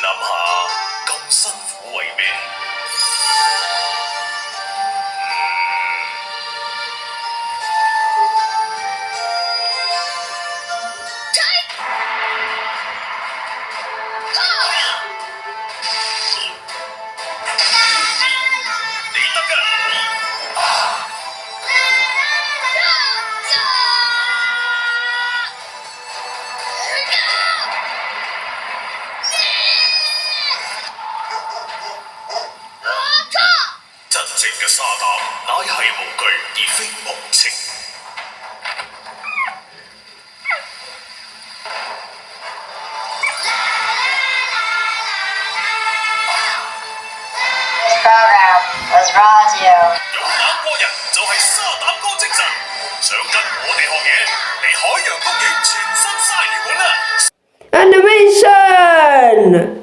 諗下，咁辛苦為咩？真正嘅沙膽乃係無懼而非無情。This program was brought to you. 勇猛過人就係沙膽哥精神，想跟我哋學嘢，嚟海洋公園全新鯊魚館啦！ Animation!